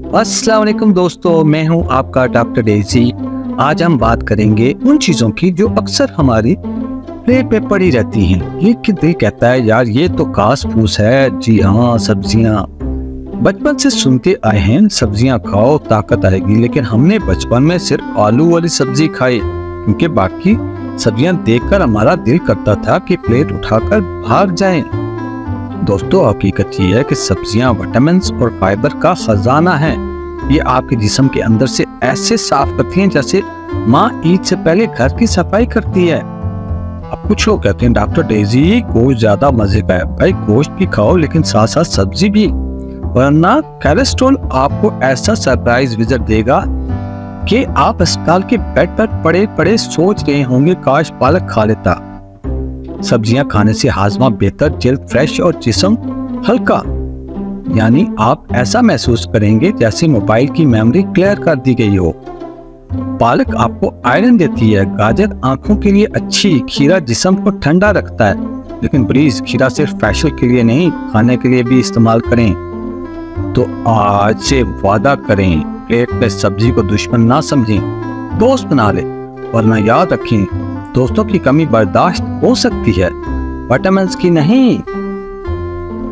अस्सलाम वालेकुम दोस्तों, मैं हूं आपका डॉक्टर डेजी। आज हम बात करेंगे उन चीज़ों की जो अक्सर हमारी प्लेट पे पड़ी रहती हैं, लेकिन दिल कहता है यार ये तो घास फूस है। जी हाँ, सब्जियां। बचपन से सुनते आए हैं सब्जियां खाओ ताकत आएगी, लेकिन हमने बचपन में सिर्फ आलू वाली सब्जी खाई, क्योंकि बाकी सब्जियां देखकर हमारा दिल करता था कि प्लेट उठाकर भाग जाएं। दोस्तों, हकीकत ये है कि सब्जियां विटामिन और फाइबर का खजाना है। ये आपके जिस्म के अंदर से ऐसे साफ करती हैं जैसे माँ ईद से पहले घर की सफाई करती है। अब कुछ लोग कहते हैं डॉक्टर डेजी गोश्त ज्यादा मजे का है। भाई गोश्त भी खाओ, लेकिन साथ साथ सब्जी भी, वरना कोलेस्ट्रॉल आपको ऐसा सरप्राइज विजिट देगा कि आप अस्पताल के बेड पर पड़े पड़े सोच रहे होंगे काश पालक खा लेता। सब्जियां खाने से हाजमा बेहतर, जल्द फ्रेश और जिस्म हल्का, यानी आप ऐसा महसूस करेंगे जैसे मोबाइल की मेमोरी क्लियर कर दी गई हो। पालक आपको आयरन देती है, गाजर आंखों के लिए अच्छी, खीरा जिस्म को ठंडा रखता है। लेकिन प्लीज खीरा सिर्फ फैशन के लिए नहीं, खाने के लिए भी इस्तेमाल करें। तो आज से वादा करें, प्लेट में सब्जी को दुश्मन ना समझें, दोस्त बना ले। वरना याद रखें, दोस्तों की कमी बर्दाश्त हो सकती है, विटामिन की नहीं।